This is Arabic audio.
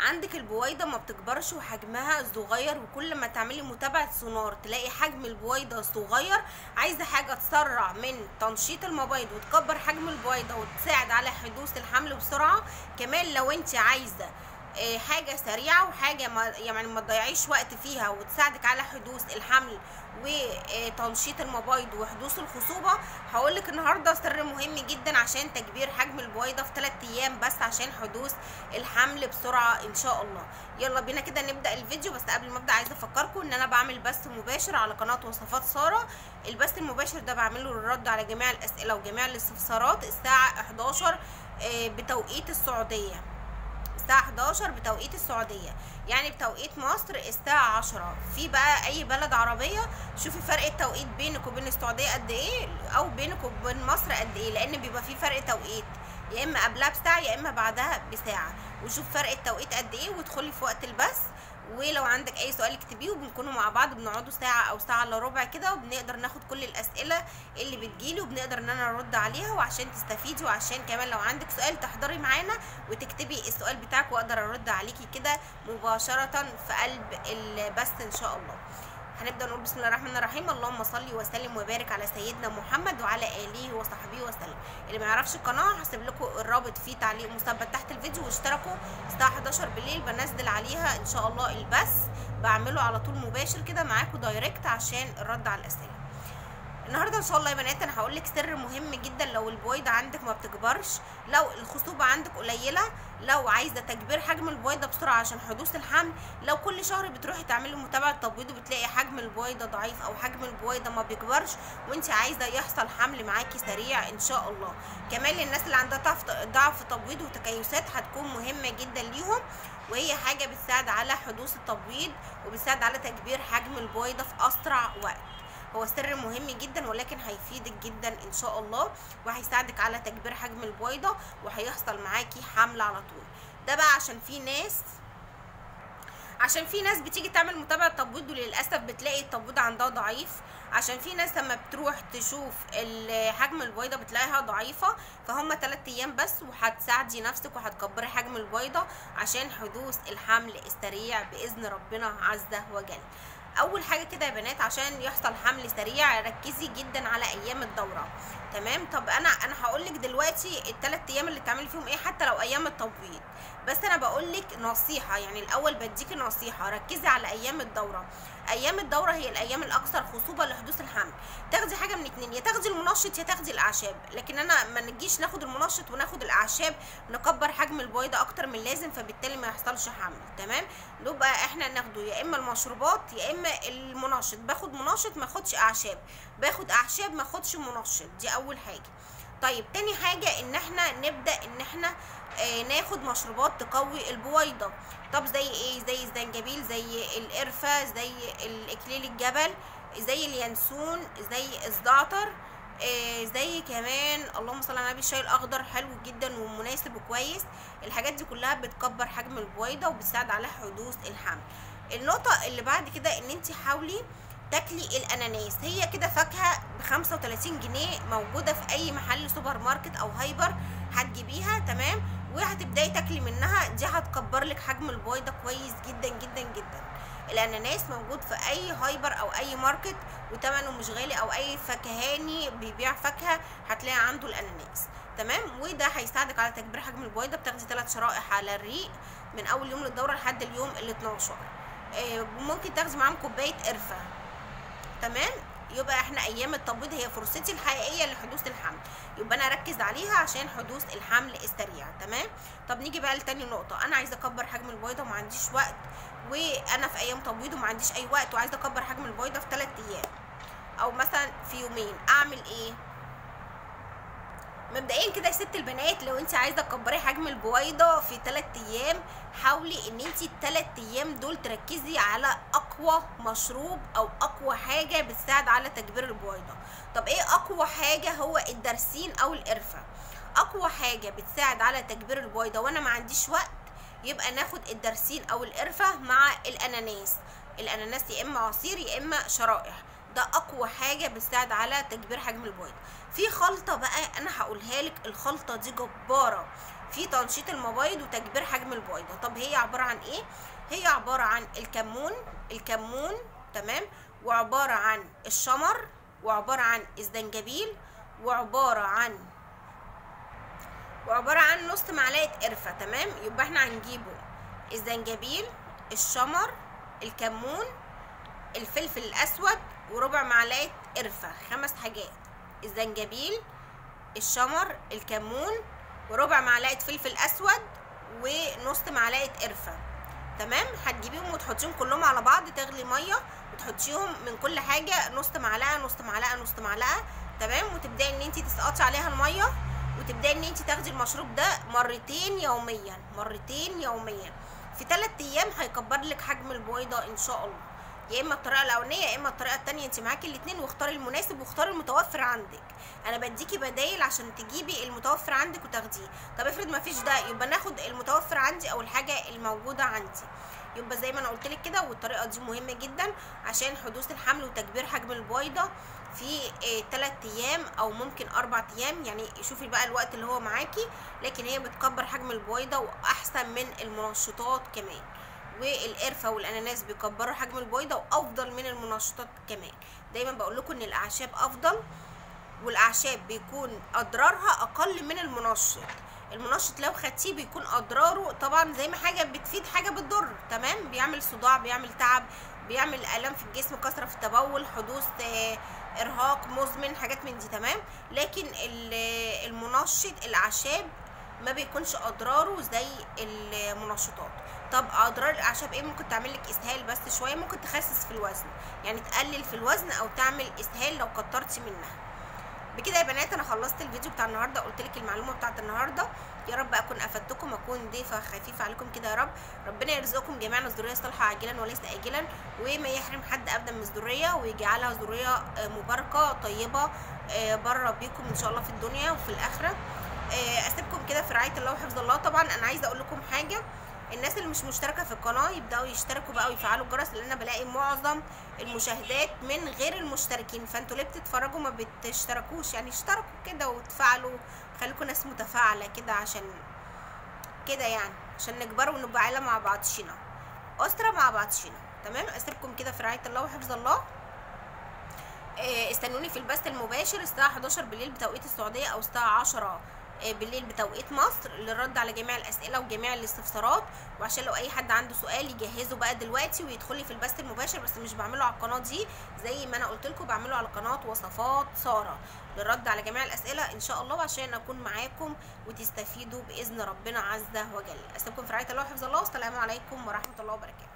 عندك البويضة ما بتكبرش وحجمها صغير، وكل ما تعملي متابعة سونار تلاقي حجم البويضة صغير. عايزة حاجة تسرع من تنشيط المبايض وتكبر حجم البويضة وتساعد على حدوث الحمل بسرعة. كمان لو انت عايزة حاجة سريعة وحاجة ما تضيعيش وقت فيها وتساعدك على حدوث الحمل وتنشيط المبايض وحدوث الخصوبة، هقولك النهاردة سر مهم جدا عشان تكبير حجم البويضة في 3 ايام بس عشان حدوث الحمل بسرعة ان شاء الله. يلا بينا كده نبدأ الفيديو. بس قبل ما ابدأ عايزة افكركم ان انا بعمل بث مباشر على قناة وصفات سارة. البث المباشر ده بعمله للرد على جميع الاسئلة وجميع الاستفسارات الساعة 11 بتوقيت السعودية، الساعة 11 بتوقيت السعودية، يعني بتوقيت مصر الساعة 10. في بقى أي بلد عربية شوفي فرق التوقيت بينك وبين السعودية قد إيه، أو بينك وبين مصر قد إيه، لأن بيبقى في فرق توقيت يا إما قبلها بساعة يا إما بعدها بساعة. وشوف فرق التوقيت قد إيه وادخلي في وقت البث. ولو عندك اي سؤال اكتبيه وبنكونوا مع بعض، بنقعدوا ساعه او ساعه الا ربع كده، وبنقدر ناخد كل الاسئله اللي بتجيلي وبنقدر ان انا ارد عليها، وعشان تستفيدي وعشان كمان لو عندك سؤال تحضري معانا وتكتبي السؤال بتاعك واقدر ارد عليكي كده مباشره في قلب البث ان شاء الله. هنبدا نقول بسم الله الرحمن الرحيم. اللهم صل وسلم وبارك على سيدنا محمد وعلى اله وصحبه وسلم. اللي ما يعرفش القناه هسيب لكم الرابط في تعليق مثبت تحت الفيديو، واشتركوا الساعه 11 بالليل بنزل عليها ان شاء الله البث، بعمله على طول مباشر كده معاكم دايركت عشان الرد على الاسئله. النهارده ان شاء الله يا بنات انا هقول لك سر مهم جدا. لو البويضه عندك ما بتكبرش، لو الخصوبه عندك قليله، لو عايزه تكبير حجم البويضه بسرعه عشان حدوث الحمل، لو كل شهر بتروحي تعملي متابعه تبويض وبتلاقي حجم البويضه ضعيف او حجم البويضه ما بيكبرش وانت عايزه يحصل حمل معاكي سريع ان شاء الله. كمان للناس اللي عندها ضعف تبويض وتكيسات هتكون مهمه جدا ليهم، وهي حاجه بتساعد على حدوث التبويض وبتساعد على تكبير حجم البويضه في اسرع وقت. هو سر مهم جدا ولكن هيفيدك جدا ان شاء الله، وهيساعدك على تكبير حجم البويضه وهيحصل معاكي حمل على طول. ده بقى عشان في ناس بتيجي تعمل متابعه تبويض وللاسف بتلاقي التبويض عندها ضعيف، عشان في ناس لما بتروح تشوف حجم البويضه بتلاقيها ضعيفه. فهم 3 ايام بس وهتساعدي نفسك وهتكبري حجم البويضه عشان حدوث الحمل السريع باذن ربنا عز وجل. اول حاجه كده يا بنات عشان يحصل حمل سريع ركزي جدا على ايام الدوره. تمام؟ طب انا هقول لك دلوقتي ال3 ايام اللي تعملي فيهم ايه حتى لو ايام التبويض، بس انا بقول لك نصيحه، يعني الاول بديكي نصيحه ركزي على ايام الدوره. ايام الدوره هي الايام الاكثر خصوبه لحدوث الحمل. تاخدي حاجه من 2، يا تاخدي المنشط يا تاخدي الاعشاب، لكن انا ما نجيش ناخد المنشط وناخد الاعشاب نكبر حجم البويضه اكتر من اللازم فبالتالي ما يحصلش حمل. تمام؟ يبقى احنا ناخده يا اما المشروبات يا اما المنشط. باخد منشط ما اخدش اعشاب، باخد اعشاب ما اخدش منشط. دي اول حاجه. طيب تاني حاجه ان احنا نبدا ان احنا ناخد مشروبات تقوي البويضه. طب زي ايه؟ زي الزنجبيل، زي القرفه، زي الاكليل الجبل، زي اليانسون، زي الزعتر، زي كمان اللهم صل على النبي الشاي الاخضر، حلو جدا ومناسب وكويس. الحاجات دي كلها بتكبر حجم البويضه وبتساعد على حدوث الحمل. النقطه اللي بعد كده ان انت حاولي تاكلي الاناناس. هي كده فاكهه ب35 جنيه موجوده في اي محل سوبر ماركت او هايبر هتجيبيها. تمام؟ وهتبداي تاكلي منها، دي هتكبر لك حجم البويضه كويس جدا جدا جدا. الاناناس موجود في اي هايبر او اي ماركت وثمنه مش غالي، او اي فكهاني بيبيع فاكهه هتلاقي عنده الاناناس. تمام؟ وده هيساعدك على تكبير حجم البويضه. بتاخدي 3 شرائح على الريق من اول يوم للدوره لحد اليوم ال12. ممكن تاخدي معاهم كوبايه قرفه. تمام؟ يبقى احنا ايام التبويض هي فرصتي الحقيقيه لحدوث الحمل، يبقى انا اركز عليها عشان حدوث الحمل السريع. تمام؟ طب نيجي بقى لتاني نقطه. انا عايزه اكبر حجم البويضه وما عنديش وقت، وانا في ايام تبويض وما عنديش اي وقت وعايزه اكبر حجم البويضه في 3 ايام او مثلا في يومين، اعمل ايه؟ مبدئيا كده يا ست البنات، لو انت عايزه تكبري حجم البويضه في 3 ايام حاولي ان انت ال3 ايام دول تركزي على اقوى مشروب او اقوى حاجه بتساعد على تكبير البويضه. طب ايه اقوى حاجه؟ هو الدرسين او القرفه. اقوى حاجه بتساعد على تكبير البويضه وانا ما عنديش وقت يبقى ناخد الدرسين او القرفه مع الاناناس. الاناناس يا اما عصير يا اما شرائح، ده اقوى حاجه بتساعد على تكبير حجم البويضه. في خلطه بقى انا هقولها لك، الخلطه دي جباره. في تنشيط المبايض وتكبير حجم البويضه. طب هي عباره عن ايه؟ هي عباره عن الكمون تمام، وعباره عن الشمر، وعباره عن الزنجبيل، وعباره عن نص معلقه قرفه. تمام، يبقى احنا هنجيبه الزنجبيل، الشمر، الكمون، الفلفل الاسود، وربع معلقه قرفه. 5 حاجات: الزنجبيل، الشمر، الكمون، وربع معلقه فلفل اسود، ونص معلقه قرفه. تمام، هتجيبيهم وتحطيهم كلهم على بعض، تغلي ميه وتحطيهم من كل حاجه نص معلقه نص معلقه نص معلقه. تمام، وتبداي ان انت تسقطي عليها الميه، وتبداي ان انت تاخدي المشروب ده مرتين يوميا. في 3 ايام هيكبر لك حجم البويضه ان شاء الله. يا اما الطريقه الاولانيه يا اما الطريقه الثانيه، انت معاكي الاثنين، واختاري المناسب واختاري المتوفر عندك. انا بديكي بدايل عشان تجيبي المتوفر عندك وتاخديه. طب افرض ما فيش ده، يبقى ناخد المتوفر عندي او الحاجه الموجوده عندي. يبقى زي ما انا قلت لك كده، والطريقه دي مهمه جدا عشان حدوث الحمل وتكبير حجم البويضه في 3 ايام او ممكن 4 ايام، يعني شوفي بقى الوقت اللي هو معاكي. لكن هي بتكبر حجم البويضه واحسن من المنشطات كمان، والقرفه والاناناس بيكبروا حجم البويضه وافضل من المنشطات كمان. دايما بقول لكم ان الاعشاب افضل، والاعشاب بيكون اضرارها اقل من المنشط. المنشط لو خدتيه بيكون اضراره طبعا زي ما حاجه بتفيد حاجه بتضر. تمام، بيعمل صداع، بيعمل تعب، بيعمل الام في الجسم، كثره في التبول، حدوث ارهاق مزمن، حاجات من دي. تمام، لكن المنشط الاعشاب ما بيكونش اضراره زي المنشطات. طب اضرار الاعشاب ايه؟ ممكن تعمل لك اسهال بس شويه، ممكن تخسس في الوزن، يعني تقلل في الوزن او تعمل اسهال لو كترتي منها. بكده يا بنات انا خلصت الفيديو بتاع النهارده، قلت لك المعلومه بتاعت النهارده. يا رب اكون افدتكم، اكون ضيفه خفيفه عليكم كده يا رب. ربنا يرزقكم جميعا الذريه الصالحه عاجلا وليس اجلا، وما يحرم حد ابدا من الذريه، ويجعلها ذريه مباركه طيبه بره بيكم ان شاء الله في الدنيا وفي الاخره. اسيبكم كده في رعايه الله وحفظ الله. طبعا انا عايزه اقول لكم حاجه: الناس اللي مش مشتركه في القناه يبداوا يشتركوا بقى ويفعلوا الجرس، لان انا بلاقي معظم المشاهدات من غير المشتركين. فانتوا ليه بتتفرجوا ما بتشتركوش؟ يعني اشتركوا كده وتفعلوا، خليكم ناس متفاعله كده، عشان كده يعني عشان نكبر ونبقى عيله مع بعضشينا، اسره مع بعضشينا. تمام، اسيبكم كده في رعايه الله وحفظ الله. استنوني في البث المباشر الساعه 11 بالليل بتوقيت السعوديه، او الساعه 10 بالليل بتوقيت مصر، للرد على جميع الاسئله وجميع الاستفسارات. وعشان لو اي حد عنده سؤال يجهزه بقى دلوقتي ويدخلي في البث المباشر، بس مش بعمله على القناه دي زي ما انا قلت لكم، بعمله على قناه وصفات ساره للرد على جميع الاسئله ان شاء الله، وعشان اكون معاكم وتستفيدوا باذن ربنا عز وجل. اسيبكم في رعايه الله وحفظ الله، والسلام عليكم ورحمه الله وبركاته.